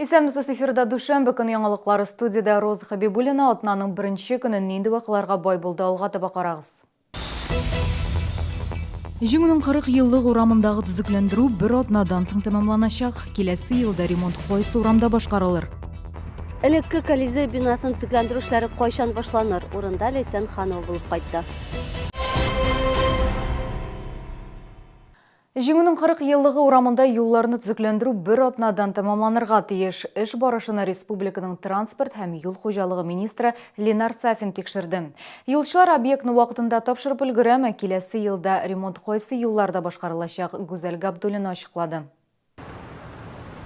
Исәнмесез, эфирда душанбе көне яңалыклары студияда Роза Хабибуллина атнаның беренче көнен нинди вакыйларга бай булды, алга таба карагыз. Җиңүнең 40 еллык урамындагы төзекләндерү бер атнадан соң тәмамланачак. Киләсе елда ремонт кайсы урамда башкарылыр? Элекке Колизей бинасын төзекләндерү эшләре кайчан башланыр? Урында Ләйсән Ханова булып кайтты. Җиңүнең 40 еллыгы урамында юлларны төзекләндерү бер атнадан тәмамланырга тиеш. Эш барышына республиканың транспорт һәм юл хуҗалыгы министры Ленар Сафин тикшерде. Юлчылар объектны вакытында тапшырып өлгерәме, киләсе елда ремонт кайсы юлларда башкарылачак, Гүзәл Габдуллина ачыклады.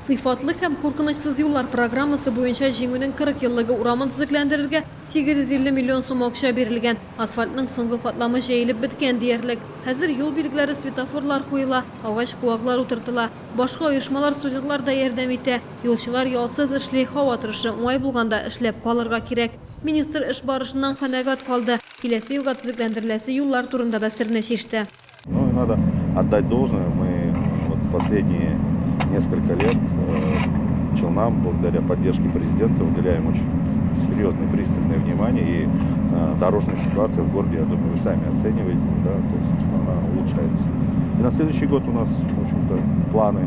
Сыйфатлы һәм куркынычсыз юллар программасы буенча җиңүнең 40 еллыгы урамын төзекләндерергә 850 миллион сум акча бирелгән. Асфальтның соңгы катламы җәелеп беткән диярлек. Хәзер юл билгеләре, светофорлар куела, агач куаклар утыртыла. Башка оешмалар, студентлар да ярдәм итә. Юлчылар ялсыз эшли, һава торышы уңай булганда эшләп калырга кирәк. Министр эш барышыннан канәгать калды. Киләсе елга төзекләндереләсе юллар турында да серне чиште. Надо отдать должное. Мы последние несколько лет Челнам, благодаря поддержке президента, уделяем очень серьезное пристальное внимание, и дорожная ситуация в городе, я думаю, вы сами оцениваете, да, то есть она улучшается. И на следующий год у нас, в общем-то, планы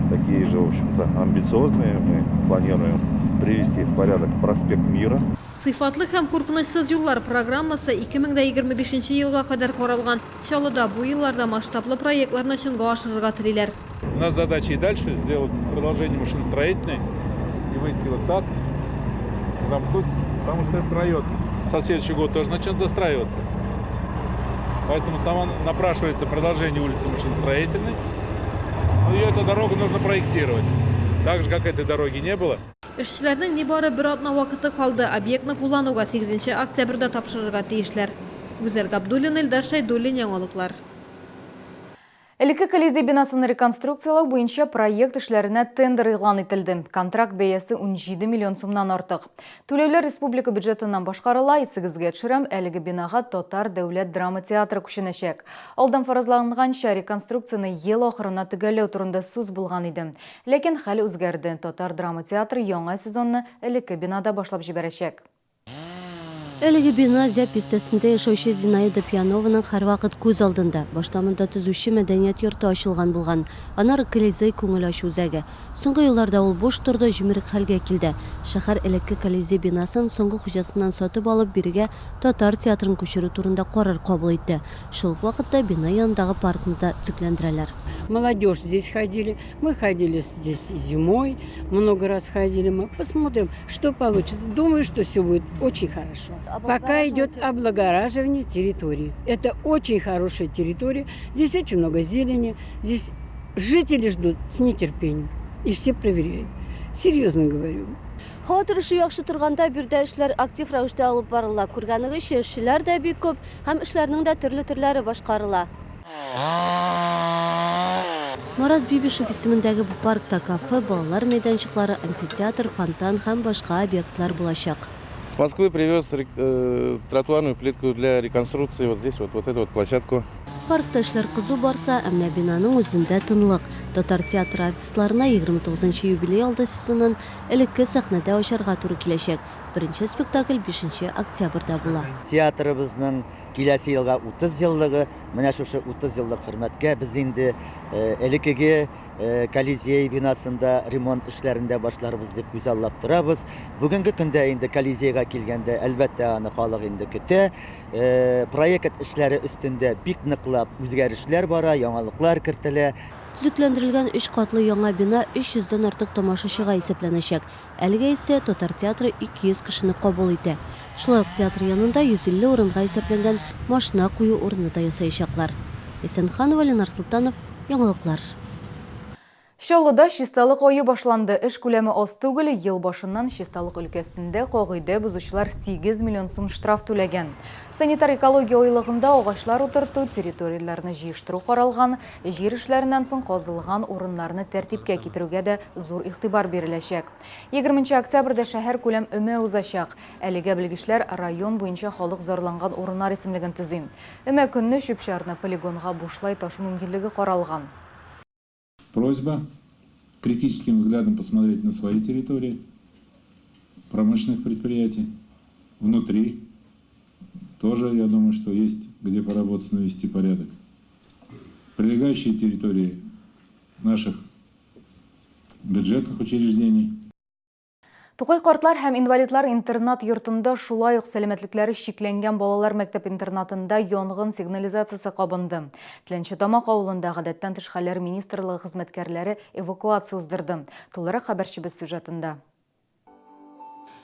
такие же, в общем-то, амбициозные. Мы планируем привести в порядок проспект Мира. Сыйфатлы һәм куркынычсыз юллар программасы 2025 елга кадәр каралган. Чаллыда бу елларда масштаблы проектларны чынга ашырырга телиләр. У нас задача и дальше сделать продолжение машиностроительной и выйти вот так, замкнуть, потому что этот район со следующего года тоже начнет застраиваться. Поэтому сама напрашивается продолжение улицы машиностроительной. Но ее эту дорогу нужно проектировать. Так же, как этой дороги не было. Эшчеләрнең нибары бер атна вакыты калды. Объектны куллануга 8 октябрьдә тапшырырга тиешләр. Гүзәл Габдуллина, Илдар Шайдуллин, яңалыклар. Элекке Колизей бинасын реконструкциялау буенча проект эшләренә тендер игълан ителде. Контракт бәясе 17 миллион сумнан артык. Түләүләр республика бюджетыннан башкарыла. Исегезгә төшерәм, әлеге бинага Татар дәүләт драма театры күченәчәк. Алдан фаразланганча реконструкцияны ел ахырына төгәлләү турында сүз булган иде. Ләкин хәл үзгәрде. Татар драма театры яңа сезонны элекке бинада башлап җибәрәчәк. Әлеге бина Зя пистәсендә яшәүче Зинаида Пьянованың һәрвакыт күз алдында. Баштамында төзүче мәдәният йорты ачылган булган. Аннары Колизей күңел ачу үзәге. Соңгы елларда ул буш торды, җимерек хәлгә килде. Шәһәр элекке Колизей бинасын соңгы хуҗасыннан сатып алып бирегә Татар театрын күчерү турында карар кабул итте. Шул вакытта бина янындагы паркны да төзекләндерәләр. Молодежь здесь ходили, мы ходили здесь зимой, много раз ходили, мы посмотрим, что получится. Думаю, что все будет очень хорошо. Пока идет облагораживание территории. Это очень хорошая территория, здесь очень много зелени, здесь жители ждут с нетерпением и все проверяют. Серьезно говорю. Һава торышы яхшы торганда бирдә эшләр актив рәвештә алып барыла. Күргәнегезчә, эшчеләр дә бик күп һәм эшләрнең дә төрле башкарыла. Марат Бибишев исемендәге бу паркта кафе, балалар мәйданчыклары, амфитеатр, фонтан һәм башка объектлар булачак. С Москвы привез тротуарную плитку для реконструкции вот здесь, вот эту вот площадку. Паркта эшләр кызу барса, әмма бинаның үзендә тынлык. Татар театры артистларына 29 юбилей алды сезонын элекке сәхнәдә ачарга туры киләчәк. Беренче спектакль 5 октябрьдә була. Театрыбызның киләсе елга 30 еллыгы, менә шушы 30 еллык хөрмәткә без инде элеккеге Колизей бинасында ремонт эшләрендә башларбыз дип күзаллап торабыз. Бүгенге көндә инде Колизейга килгәндә, әлбәттә аны халык инде көтә. Проект эшләре өстендә бик ныклап үзгәрешләр бара, яңалыклар кертелә. Төзекләндерелгән 3 катлы яңа бина 300-дән артык тамашачыга исәпләнәчәк. Әлегә исә Татар театры 200 кешене кабул итә. Шулай ук театр янында 150 урынга исәпләнгән машина кую урыны да ясаячаклар. Ләйсән Ханова, Ленар Султанов, яңалыклар. Чаллыда чисталык ою башланды. Эш күләме аз түгел, ел башыннан чисталык өлкәсендә кагыйдә бозучылар 8 миллион сум штраф түләгән. Санитар экология ойлыгында агачлар утырту, территорияләрне җыештыру каралган, җир эшләреннән соң казылган урыннарны тәртипкә китерүгә дә зур игътибар биреләчәк. 20 октябрьдә шәһәр күләм өмә узачак. Әлегә белгечләр район буенча халык зарланган урыннар исемлеген төзи. Өмә көнне чүп-чарны полигонга бушлай ташу мөмкинлеге каралган. Просьба критическим взглядом посмотреть на свои территории, промышленных предприятий, внутри. Тоже, я думаю, что есть где поработать, навести порядок. Прилегающие территории наших бюджетных учреждений. Туқай қартлар һәм инвалидлар интернат йортында шулай ук сәламәтлекләре шикләнгән балалар мәктәп-интернатында янгын сигнализациясе кабынды. Тленче Тамак авылында гадәттән тыш хәлләр министрлыгы хезмәткәрләре эвакуация уздырды. Тулырак хәбәрчебез сюжетында.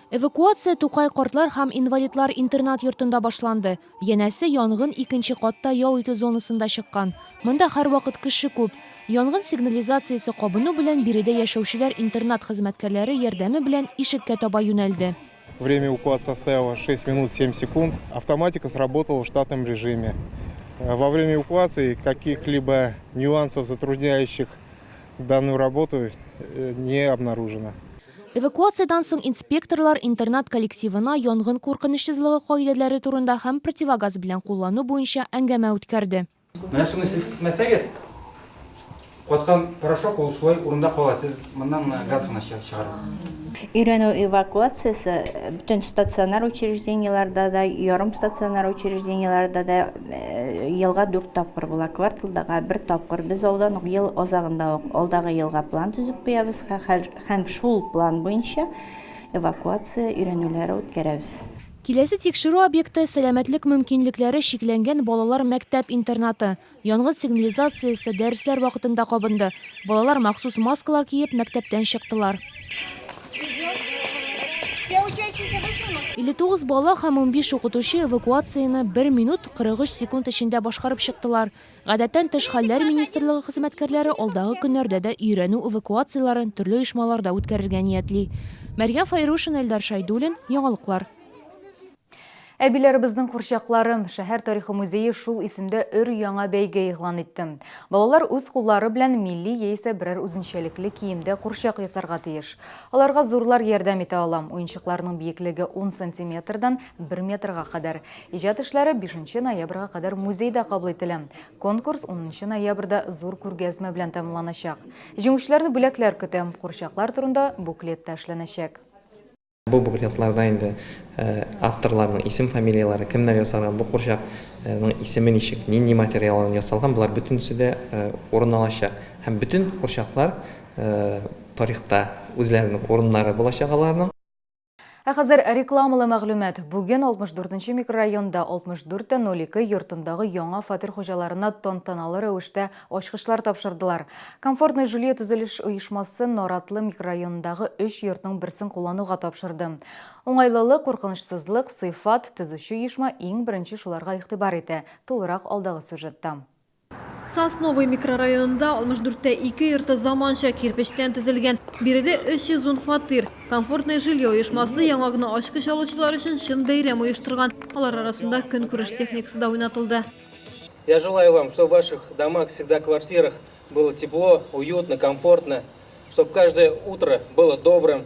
Эвакуация Тукай картлар һәм инвалидлар интернат йортында башланды. Янәсе янгын икенче катта ял итү зонасында чыккан. Монда һәр вакыт кеше күп. Янгын сигнализациясе кабыну белән биредә яшәүчеләр интернат хезмәткәрләре ярдәме белән ишеккә таба юнәлде. Время эвакуации составило 6 минут 7 секунд. Автоматика сработала в штатном режиме. Во время эвакуации каких-либо нюансов, затрудняющих данную работу, не обнаружено. Эвакуациядан соң инспекторлар интернат коллективына янгын куркынычсызлыгы кагыйдәләре турында һәм противогаз белән куллану буенча әңгәмә үткәрде. Менә шуны селкетмәсәгез, каткан порошок ул шулай урында кала. Сез моннан газ гына чыгарасыз. Өйрәнү эвакуациясы бүтән стационар учреждениеларда да, ярым стационар учреждениеларда да елга 4 тапкыр була. Кварталдага 1 тапкыр. Без алдан ук ел азагында ук алдагы елга план төзеп куябыз һәм шул план буенча эвакуация өйрәнүләре үткәрәбез. Киләсе тикшерү объекты сәламәтлек мөмкинлекләре шикләнгән балалар мәктәп-интернаты. Янгын сигнализациясе дәресләр вакытында кабынды. Балалар махсус маскалар киеп мәктәптән чыктылар. 59 бала һәм 15 укытучы эвакуацияны 1 минут 43 секунд эчендә башкарып чыктылар. Гадәттән тыш хәлләр министрлыгы хезмәткәрләре алдагы көннәрдә дә өйрәнү эвакуацияларын төрле оешмаларда үткәрергә ниятли. Мәрьям Файрушин, Эльдар Шайдуллин, яңалыклар. Әбиләребезнең курчаклары шәһәр тарихы музее шул исемдә өр-яңа бәйге игълан итте. Балалар үз куллары белән милли яисә берәр үзенчәлекле киемдә курчак ясарга тиеш. Аларга зурлар ярдәм итә алам. Уенчыкларның бийеклеге 10 сантиметрдан 1 метрга кадәр. Иҗат эшләре 5 ноябрьгә кадәр музейда кабул ителә. Конкурс 10 ноябрьдә зур күргәзмә белән тәмамланачак. Җиңүчеләрне бүләкләр көтә. Курчаклар турында буклет эшләнәчәк. Бұл буклетларда инде авторларның исем фамилиялары, кемнәр ясаган бу курчакның исеме ничек, нинди материалдан ясалган, булар бөтенесе дә урын алачак. Һәм бүтән курчаклар тарихта үзләренең урыннары булачак аларның. Хәзер рекламалы мәгълүмат. Бүген 64-нче микрорайонда 64-02 йортындагы яңа фатир хуҗаларына тантаналы рәвештә ачкычлар тапшырдылар. Комфортный жилье төзелеш оешмасы Наратлы микрорайонындагы 3 йортның берсен куллануга тапшырды. Уңайлылык, куркынычсызлык, сыйфат төзүче оешма иң беренче шуларга игътибар итә. Тулырак алдагы сюжетта. Сосновый микрорайонында 64-тә 2 йорты заманча кирпечтән төзелгән. Биредә 310 фатир. Комфортный жилье оешмасы яңа гына ачкыч алучылар өчен шын бәйрәм оештырган. Алар арасында көнкүреш техникасы да уйнатылды. Я желаю вам, чтобы в ваших домах, всегда квартирах было тепло, уютно, комфортно, чтобы каждое утро было добрым,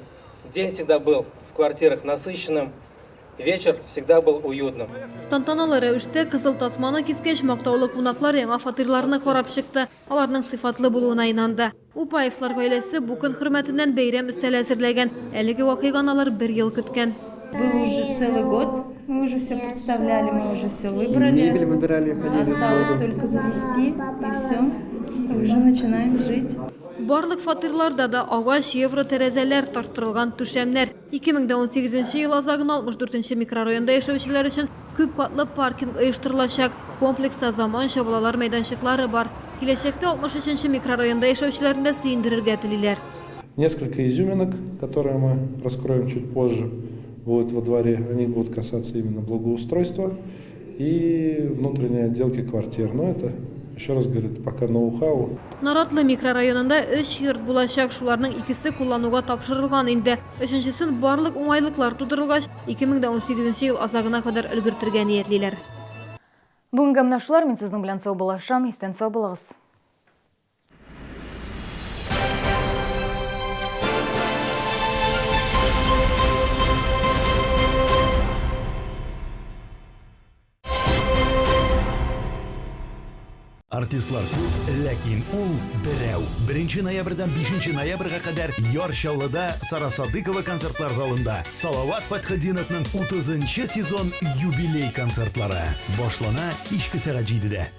день всегда был в квартирах насыщенным, вечер всегда был уютным. Тантаналы рәвештә кызыл тасманы кискәч мактаулы кунаклар яңа фатирларны карап чыкты. Аларның сыйфатлы булуына инанды. Упаевлар гаиләсе бу көн хөрмәтеннән бәйрәм өстәле әзерләгән. Әлеге вакыйганы алар 1 ел көткән. Был уже целый год, мы уже все представляли, мы уже все выбрали. Мебель выбирали, осталось только завести, и все. Уже начинаем жить. Барлык фатирларда да агач евро тәрәзәләр тарттырылган түшәмнәр. 2018 ел азагында 64-нче микрорайонда яшәүчеләр өчен күп катлы паркинг оештырылачак. Комплекста заманча балалар мәйданчыклары бар. Киләчәктә 63-нче микрорайонда яшәүчеләрне дә сөендерергә телиләр. Несколько изюминок, которые мы раскроем чуть позже, будут во дворе. Они будут касаться именно благоустройства и внутренней отделки квартир. Но это, еще раз говорю, пока ноу-хау. Наратлы микрорайонында 3 йорт булачак, шуларның икесе куллануга тапшырылган инде. Өченчесен барлык уңайлыклар тудырылгач, 2018 ел азагына кадәр өлгертергә ниятлиләр. Бүгенге менә шулар, мин сезнең белән сау булашам, истән сау булыгыз. Артистлар күп, ләкин ул берәү. 1 ноябрьдән 5 ноябрьгә кадәр Яр-Чаллыда Сара Садыкова концертлар залында Салават Фатхетдиновның 30-нчы сезон юбилей концертлары башлана кичке сәгать 7-дә.